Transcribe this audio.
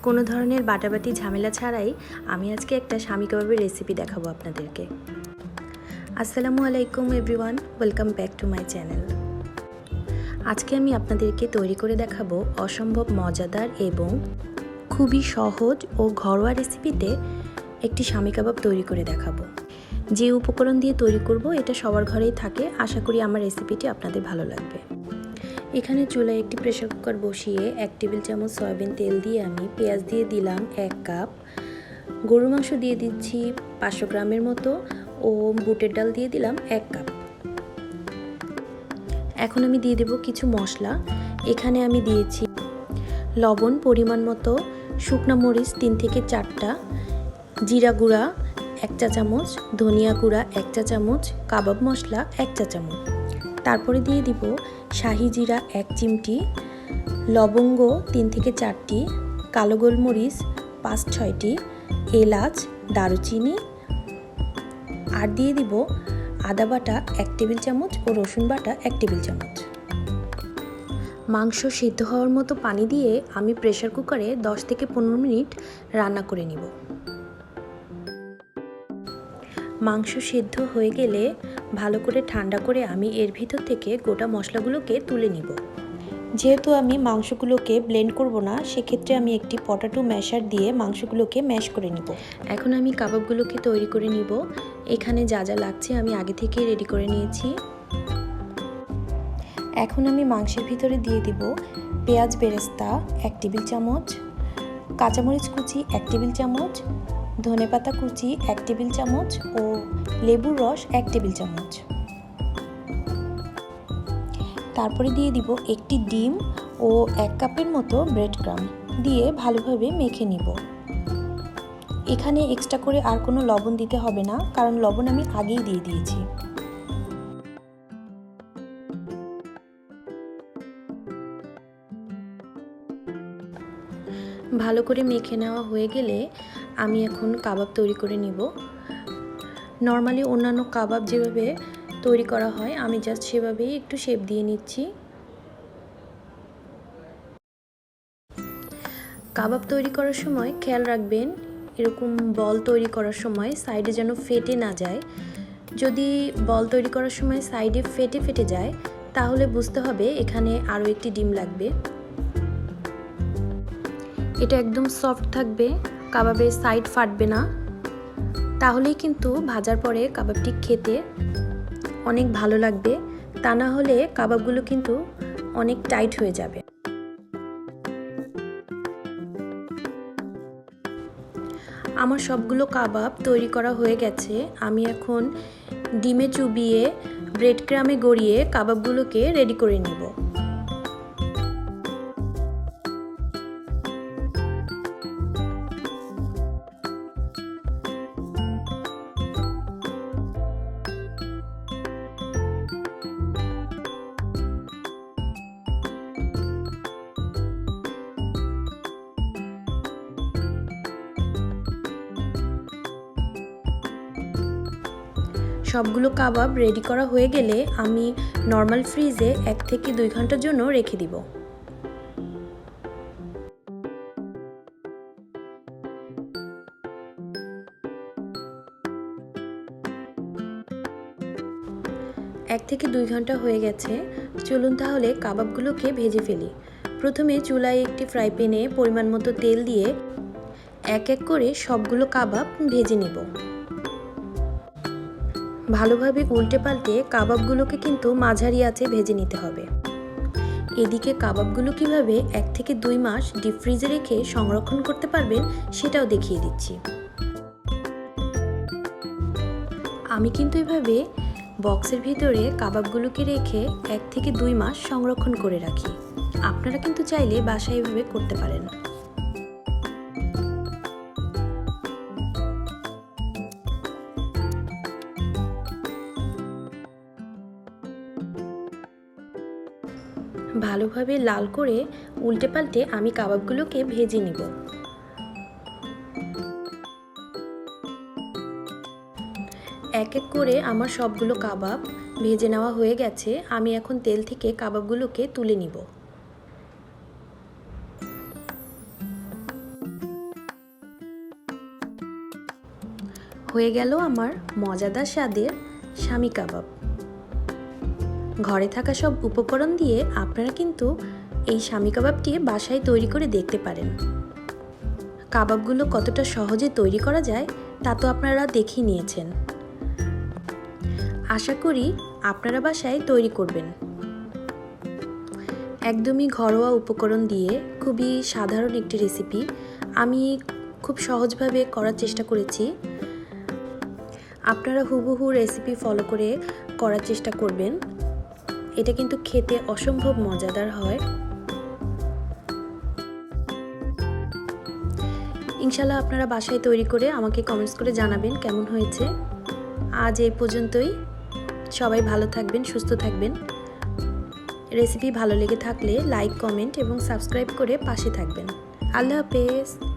কোনো ধরনের বাটাবাটি ঝামেলা ছাড়াই আমি আজকে একটা স্বামী কাবাবের রেসিপি দেখাবো আপনাদেরকে। আসসালামু আলাইকুম everyone, welcome back to my channel. আজকে আমি আপনাদেরকে তৈরি করে দেখাবো অসম্ভব মজাদার এবং খুবই সহজ ও ঘরোয়া রেসিপিতে একটি স্বামী কাবাব তৈরি করে দেখাবো। যে উপকরণ দিয়ে তৈরি করব এটা সবার ঘরেই থাকে। আশা করি আমার রেসিপিটি আপনাদের ভালো লাগবে। এখানে চুলায় একটি প্রেসার কুকার বসিয়ে 1 টেবিল চামচ সয়াবিন তেল দিয়ে আমি পেঁয়াজ দিয়ে দিলাম 1 কাপ, গরুর মাংস দিয়ে দিচ্ছি 500 গ্রামের মতো ও বুটের ডাল দিয়ে দিলাম 1 কাপ। এখন আমি দিয়ে দেব কিছু মশলা। এখানে আমি দিয়েছি লবণ পরিমাণ মতো, শুকনো মরিচ 3 থেকে 4টা, জিরা গুঁড়া 1 চা চামচ, ধনিয়া গুঁড়া 1 চা চামচ, কাবাব মশলা 1 চা চামচ। তারপরে দিয়ে দিব শাহি জিরা 1 চিমটি, লবঙ্গ 3 থেকে 4টি, কালো গোলমরিচ 5-6টি, এলাচ, দারুচিনি, আর দিয়ে দিব আদা বাটা 1 টেবিল চামচ ও রসুন বাটা 1 টেবিল চামচ। মাংস সিদ্ধ হওয়ার মতো পানি দিয়ে আমি প্রেসার কুকারে 10 থেকে 15 মিনিট রান্না করে নিব। মাংস সিদ্ধ হয়ে গেলে ভালো করে ঠান্ডা করে আমি এর ভিতর থেকে গোটা মশলাগুলোকে তুলে নিব। যেহেতু আমি মাংসগুলোকে ব্লেন্ড করব না, সেক্ষেত্রে আমি একটি পটাটো ম্যাশার দিয়ে মাংসগুলোকে ম্যাশ করে নিব। এখন আমি কাবাবগুলোকে তৈরি করে নিব। এখানে যা যা লাগছে আমি আগে থেকে রেডি করে নিয়েছি। এখন আমি মাংসের ভিতরে দিয়ে দিব পেঁয়াজ বেরেস্তা 1 টেবিল চামচ, কাঁচামরিচ কুচি 1 টেবিল চামচ, ধনেপাতা কুচি 1 টেবিল চামচ ও লেবুর রস 1 টেবিল চামচ। তারপরে দিয়ে দিব একটি ডিম ও 1 কাপের মতো ব্রেড ক্রাম্ব দিয়ে ভালোভাবে মেখে নিব। এখানে এক্সট্রা করে আর কোনো লবণ দিতে হবে না, কারণ লবণ আমি আগেই দিয়ে দিয়েছি। ভালো করে মেখে নেওয়া হয়ে গেলে আমি এখন কাবাব তৈরি করে নিব। নর্মালি অন্যান্য কাবাব যেভাবে তৈরি করা হয় আমি জাস্ট সেভাবেই একটু শেপ দিয়ে নিচ্ছি। কাবাব তৈরি করার সময় খেয়াল রাখবেন এরকম বল তৈরি করার সময় সাইডে যেন ফেটে না যায়। যদি বল তৈরি করার সময় সাইডে ফেটে যায় তাহলে বুঝতে হবে এখানে আরও একটি ডিম লাগবে। এটা একদম সফট থাকবে, কাবাবের সাইড ফাটবে না, তাহলেই কিন্তু ভাজার পরে কাবাবটি খেতে অনেক ভালো লাগবে। তা না হলে কাবাবগুলো কিন্তু অনেক টাইট হয়ে যাবে। আমার সবগুলো কাবাব তৈরি করা হয়ে গেছে। আমি এখন ডিমে চুবিয়ে ব্রেড ক্রামে গড়িয়ে কাবাবগুলোকে রেডি করে নিব। সবগুলো কাবাব রেডি করা হয়ে গেলে আমি নর্মাল ফ্রিজে 1 থেকে 2 ঘন্টার জন্য রেখে দিব। এক থেকে 2 ঘন্টা হয়ে গেছে। চলুন তাহলে কাবাবগুলোকে ভেজে ফেলি। প্রথমে চুলায় একটি ফ্রাই প্যানে পরিমাণ মতো তেল দিয়ে এক এক করে সবগুলো কাবাব ভেজে নিব। ভালোভাবে উল্টে পাল্টে কাবাবগুলোকে কিন্তু মাঝারি আঁচে ভেজে নিতে হবে। এদিকে কাবাবগুলো কিভাবে 1 থেকে 2 মাস ডিপ ফ্রিজে রেখে সংরক্ষণ করতে পারবেন সেটাও দেখিয়ে দিচ্ছি। আমি কিন্তু এভাবে বক্সের ভিতরে কাবাবগুলোকে রেখে 1 থেকে 2 মাস সংরক্ষণ করে রাখি। আপনারা কিন্তু চাইলে বাসায় এভাবে করতে পারেন। ভালোভাবে লাল করে উল্টে পাল্টে আমি কাবাবগুলোকে ভেজে নিব। এক এক করে আমার সবগুলো কাবাব ভেজে নেওয়া হয়ে গেছে। আমি এখন তেল থেকে কাবাবগুলোকে তুলে নিব। হয়ে গেল আমার মজাদার স্বাদের শামি কাবাব। ঘরে থাকা সব উপকরণ দিয়ে আপনারা কিন্তু এই শামি কাবাবটি বাসায় তৈরি করে দেখতে পারেন। কাবাবগুলো কতটা সহজে তৈরি করা যায় তা তো আপনারা দেখেই নিয়েছেন। আশা করি আপনারা বাসায় তৈরি করবেন। একদমই ঘরোয়া উপকরণ দিয়ে খুবই সাধারণ একটি রেসিপি আমি খুব সহজভাবে করার চেষ্টা করেছি। আপনারা হুবহু রেসিপি ফলো করে করার চেষ্টা করবেন। এটা কিন্তু খেতে অসম্ভব মজাদার হয়। ইনশাল্লাহ আপনারা বাসায় তৈরি করে আমাকে কমেন্টস করে জানাবেন কেমন হয়েছে। আজ এই পর্যন্তই। সবাই ভালো থাকবেন, সুস্থ থাকবেন। রেসিপি ভালো লেগে থাকলে লাইক, কমেন্ট এবং সাবস্ক্রাইব করে পাশে থাকবেন। আল্লাহ হাফেজ।